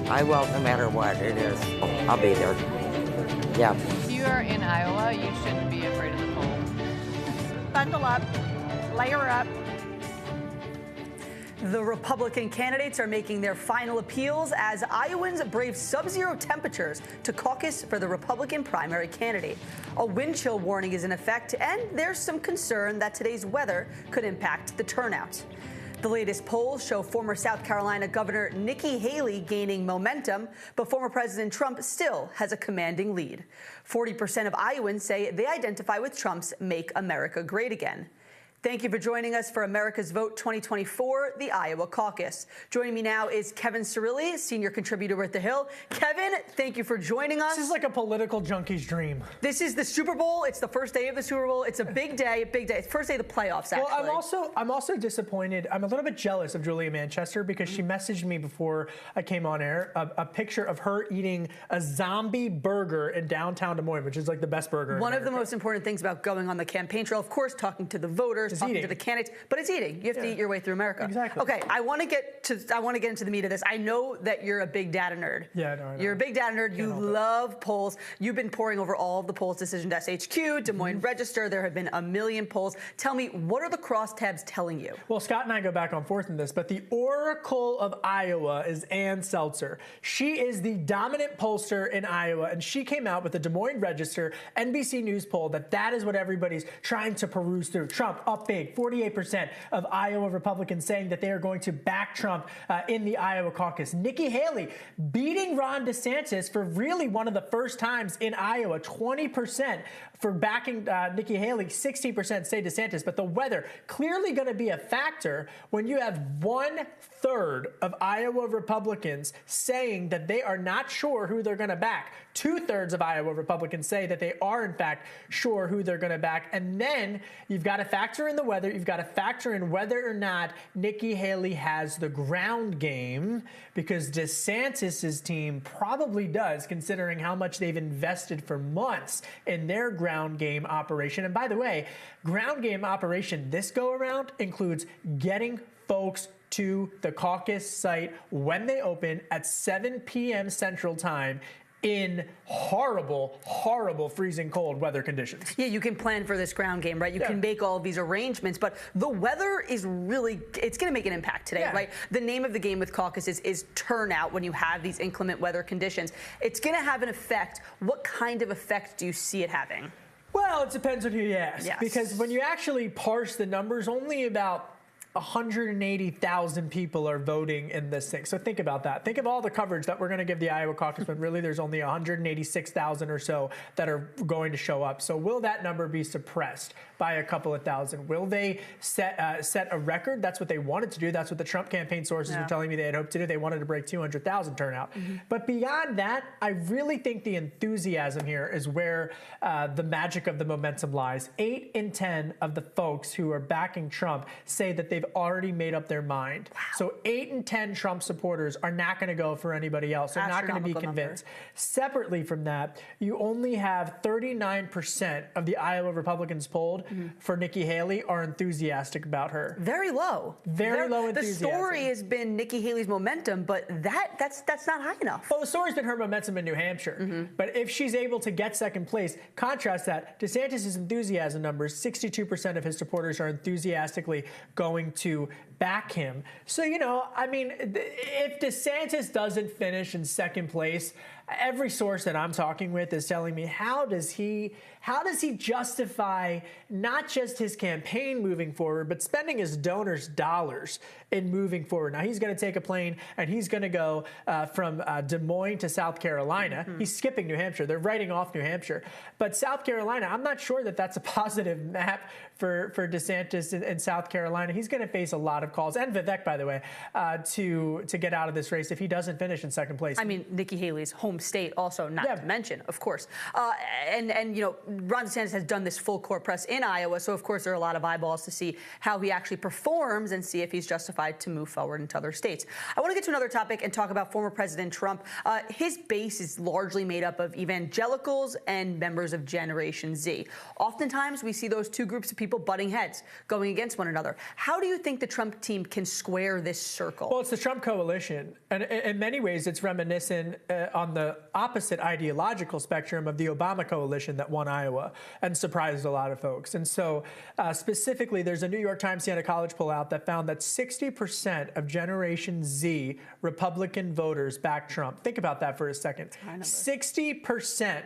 I will, no matter what it is. I'll be there. Yeah. If you are in Iowa, you shouldn't be afraid of the poll. Bundle up, layer up. The Republican candidates are making their final appeals as Iowans brave sub-zero temperatures to caucus for the Republican primary candidate. A wind chill warning is in effect, and there's some concern that today's weather could impact the turnout. The latest polls show former South Carolina Governor Nikki Haley gaining momentum, but former President Trump still has a commanding lead. 40% of Iowans say they identify with Trump's Make America Great Again. Thank you for joining us for America's Vote 2024, the Iowa Caucus. Joining me now is Kevin Cirilli, senior contributor at The Hill. Kevin, thank you for joining us. This is like a political junkie's dream. This is the Super Bowl. It's the first day of the Super Bowl. It's a big day, It's first day of the playoffs, actually. Well, I'm also disappointed. I'm a little bit jealous of Julia Manchester because she messaged me before I came on air a picture of her eating a zombie burger in downtown Des Moines, which is like the best burger in One America. of the most important things about going on the campaign trail, of course, talking to the voters, talking to the candidates, but it's eating. You have to eat your way through America. Exactly. Okay, I want to get into the meat of this. I know that you're a big data nerd. Yeah, I know. You're a big data nerd. You love polls. You've been poring over all of the polls, Decision.HQ, Des Moines Register. There have been a million polls. Tell me, what are the crosstabs telling you? Well, Scott and I go back and forth in this, but the oracle of Iowa is Ann Seltzer. She is the dominant pollster in Iowa, and she came out with the Des Moines Register NBC News poll that is what everybody's trying to peruse through. Trump up big, 48% of Iowa Republicans saying that they are going to back Trump in the Iowa caucus. Nikki Haley beating Ron DeSantis for really one of the first times in Iowa, 20% for backing Nikki Haley, 60% say DeSantis. But the weather clearly going to be a factor when you have 1/3 of Iowa Republicans saying that they are not sure who they're going to back. 2/3 of Iowa Republicans say that they are, in fact, sure who they're going to back. And then you've got to factor in the weather. You've got to factor in whether or not Nikki Haley has the ground game, because DeSantis's team probably does, considering how much they've invested for months in their ground game operation. And by the way, ground game operation this go around includes getting folks to the caucus site when they open at 7 p.m. Central Time in horrible, horrible freezing cold weather conditions. Yeah, you can plan for this ground game, right? You can make all of these arrangements, but the weather is really, it's going to make an impact today, right? The name of the game with caucuses is turnout when you have these inclement weather conditions. It's going to have an effect. What kind of effect do you see it having? Well, it depends on who you ask. Yes. Because when you actually parse the numbers, only about 180,000 people are voting in this thing. So think about that. Think of all the coverage that we're going to give the Iowa caucus when really there's only 186,000 or so that are going to show up. So will that number be suppressed by a couple of thousand? Will they set a record? That's what they wanted to do. That's what the Trump campaign sources were telling me they had hoped to do. They wanted to break 200,000 turnout. But beyond that, I really think the enthusiasm here is where the magic of the momentum lies. 8 in 10 of the folks who are backing Trump say that they've already made up their mind. Wow. So 8 in 10 Trump supporters are not going to go for anybody else. They're not going to be convinced. Separately from that, you only have 39% of the Iowa Republicans polled for Nikki Haley are enthusiastic about her. Very low. Very low enthusiasm. The story has been Nikki Haley's momentum, but that's not high enough. Well, the story's been her momentum in New Hampshire. But if she's able to get second place, contrast that, DeSantis' enthusiasm numbers, 62% of his supporters are enthusiastically going to back him. So, you know, I mean, if DeSantis doesn't finish in second place, every source that I'm talking with is telling me, how does he justify not just his campaign moving forward, but spending his donors' dollars in moving forward? Now, he's going to take a plane and he's going to go from Des Moines to South Carolina. He's skipping New Hampshire. They're writing off New Hampshire. But South Carolina, I'm not sure that that's a positive map for DeSantis in South Carolina. He's going to face a lot of calls, and Vivek, by the way, to get out of this race if he doesn't finish in second place. I mean, Nikki Haley's home home state also, not to mention, of course. And you know, Ron DeSantis has done this full court press in Iowa, so of course there are a lot of eyeballs to see how he actually performs and see if he's justified to move forward into other states. I want to get to another topic and talk about former President Trump. His base is largely made up of evangelicals and members of Generation Z. Oftentimes we see those two groups of people butting heads, going against one another. How do you think the Trump team can square this circle? Well, it's the Trump coalition, and in many ways it's reminiscent on the opposite ideological spectrum of the Obama coalition that won Iowa and surprised a lot of folks. And so specifically, there's a New York Times Siena College poll out that found that 60% of Generation Z Republican voters back Trump. Think about that for a second. 60%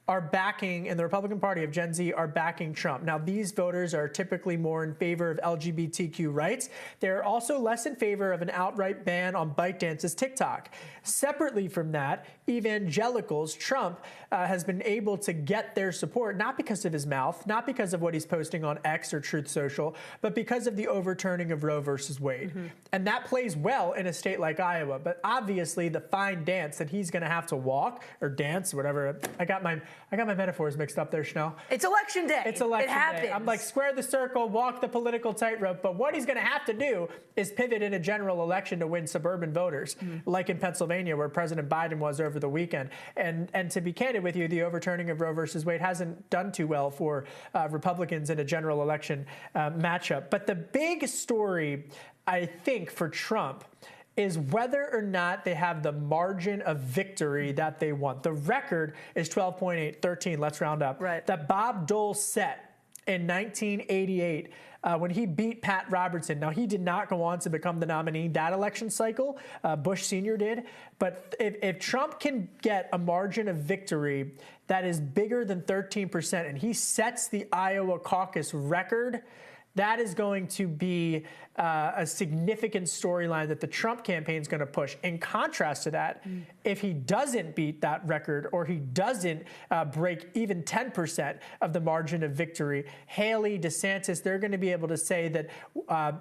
are backing, in the Republican Party of Gen Z, are backing Trump. Now, these voters are typically more in favor of LGBTQ rights. They're also less in favor of an outright ban on ByteDance's TikTok. Separately from that, evangelicals, Trump has been able to get their support, not because of his mouth, not because of what he's posting on X or Truth Social, but because of the overturning of Roe versus Wade. And that plays well in a state like Iowa. But obviously, the fine dance that he's going to have to walk or dance, whatever. I got my metaphors mixed up there, Chanel. It's election day. It's election it happens. day. I'm like, square the circle, walk the political tightrope. But what he's going to have to do is pivot in a general election to win suburban voters, like in Pennsylvania, where President Biden was over the weekend. And to be candid with you, the overturning of Roe versus Wade hasn't done too well for Republicans in a general election matchup. But the big story, I think, for Trump is whether or not they have the margin of victory that they want. The record is 12.8, 13, let's round up, that Bob Dole set in 1988 when he beat Pat Robertson. Now, he did not go on to become the nominee that election cycle. Bush Sr. did. But if Trump can get a margin of victory that is bigger than 13%, and he sets the Iowa caucus record, that is going to be a significant storyline that the Trump campaign is going to push. In contrast to that, if he doesn't beat that record or he doesn't break even 10% of the margin of victory, Haley, DeSantis, they're going to be able to say that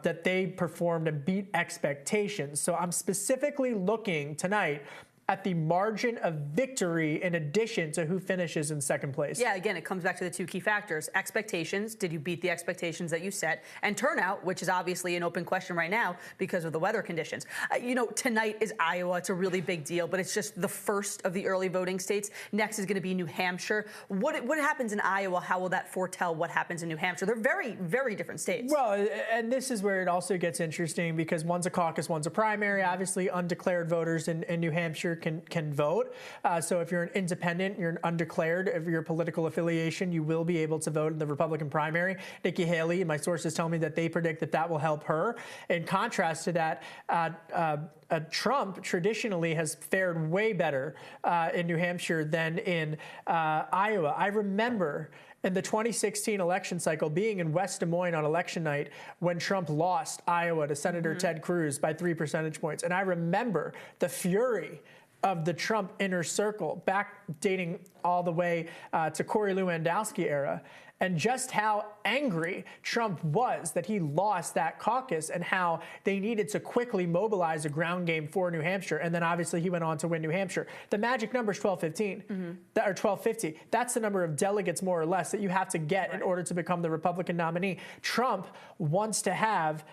that they performed and beat expectations. So I'm specifically looking tonight at the margin of victory in addition to who finishes in second place. Yeah, again, it comes back to the two key factors. Expectations, did you beat the expectations that you set? And turnout, which is obviously an open question right now because of the weather conditions. You know, tonight is Iowa. It's a really big deal, but it's just the first of the early voting states. Next is going to be New Hampshire. What happens in Iowa? How will that foretell what happens in New Hampshire? They're very, very different states. Well, and this is where it also gets interesting because one's a caucus, one's a primary. Obviously, undeclared voters in New Hampshire can vote. So if you're an independent, you're an undeclared of your political affiliation, you will be able to vote in the Republican primary. Nikki Haley, my sources tell me that they predict that that will help her. In contrast to that, Trump traditionally has fared way better in New Hampshire than in Iowa. I remember in the 2016 election cycle, being in West Des Moines on election night when Trump lost Iowa to Senator Ted Cruz by 3 percentage points. And I remember the fury of the Trump inner circle, back dating all the way to Corey Lewandowski era, and just how angry Trump was that he lost that caucus and how they needed to quickly mobilize a ground game for New Hampshire. And then obviously he went on to win New Hampshire. The magic number is 1215 or 1250. That's the number of delegates, more or less, that you have to get in order to become the Republican nominee. Trump wants to have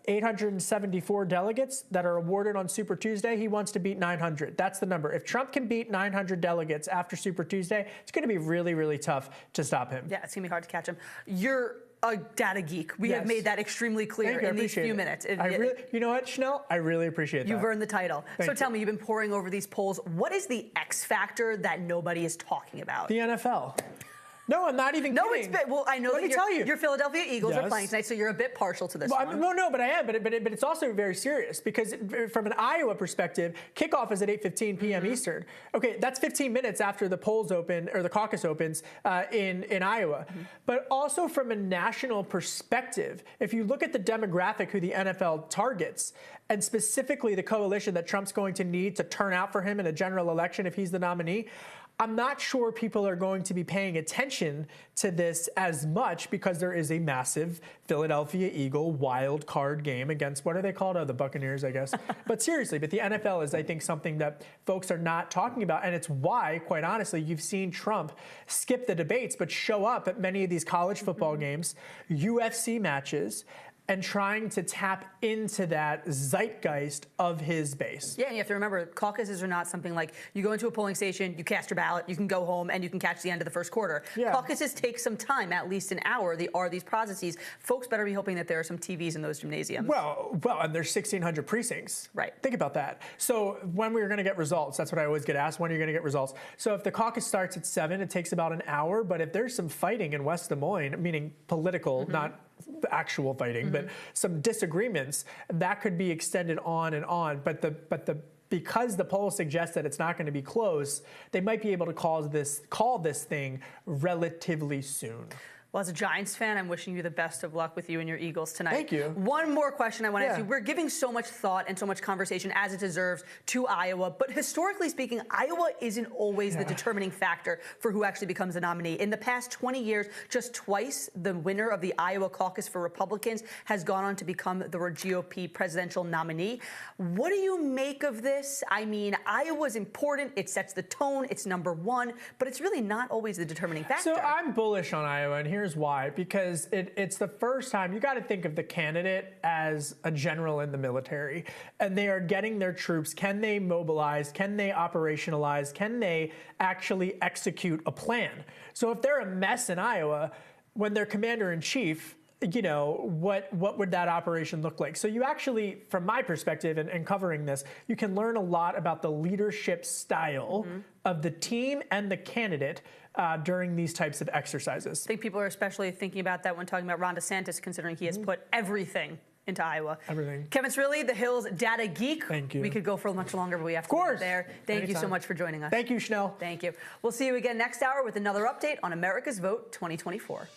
874 delegates that are awarded on Super Tuesday. He wants to beat 900. That's the number. If Trump can beat 900 delegates after Super Tuesday, it's going to be really, really tough to stop him. Yeah, it's going to be hard to catch him. You're a data geek. We have made that extremely clear in these few minutes. You know what, Chanel? I really appreciate that. You've earned the title. So tell me, you've been poring over these polls. What is the X factor that nobody is talking about? The NFL. No, I'm not even kidding. Well, I know Let that me tell you. your Philadelphia Eagles are playing tonight, so you're a bit partial to this one. No, but I am. But it's also very serious because from an Iowa perspective, kickoff is at 8:15 p.m. Eastern. Okay, that's 15 minutes after the polls open or the caucus opens in Iowa. But also from a national perspective, if you look at the demographic who the NFL targets, and specifically the coalition that Trump's going to need to turn out for him in a general election if he's the nominee, I'm not sure people are going to be paying attention to this as much because there is a massive Philadelphia Eagle wild card game against, what are they called? Oh, the Buccaneers, I guess. But seriously, but the NFL is, I think, something that folks are not talking about. And it's why, quite honestly, you've seen Trump skip the debates, but show up at many of these college football games, UFC matches, and trying to tap into that zeitgeist of his base. Yeah, and you have to remember, caucuses are not something like you go into a polling station, you cast your ballot, you can go home, and you can catch the end of the first quarter. Yeah. Caucuses take some time, at least an hour. They are these processes. Folks better be hoping that there are some TVs in those gymnasiums. Well, and there's 1,600 precincts. Right. Think about that. So when we're going to get results, that's what I always get asked, when are you going to get results? So if the caucus starts at 7, it takes about an hour, but if there's some fighting in West Des Moines, meaning political, not actual fighting, but some disagreements, that could be extended on and on. But because the poll suggests that it's not going to be close, they might be able to call this thing relatively soon. Well, as a Giants fan, I'm wishing you the best of luck with you and your Eagles tonight. Thank you. One more question I want to ask you. We're giving so much thought and so much conversation, as it deserves, to Iowa. But historically speaking, Iowa isn't always the determining factor for who actually becomes the nominee. In the past 20 years, just twice the winner of the Iowa caucus for Republicans has gone on to become the GOP presidential nominee. What do you make of this? I mean, Iowa's important. It sets the tone. It's #1. But it's really not always the determining factor. So I'm bullish on Iowa, and here's why. Because it's the first time, you got to think of the candidate as a general in the military, and they are getting their troops. Can they mobilize? Can they operationalize? Can they actually execute a plan? So if they're a mess in Iowa, when they're commander-in-chief, you know, what would that operation look like? So you actually, from my perspective and covering this, you can learn a lot about the leadership style of the team and the candidate during these types of exercises. I think people are especially thinking about that when talking about Ron DeSantis, considering he has put everything into Iowa. Everything. Kevin Cirilli, the Hill's data geek. Thank you. We could go for much longer, but we have to leave it there. Thank you so much for joining us. Thank you, Chanel. Thank you. We'll see you again next hour with another update on America's Vote 2024.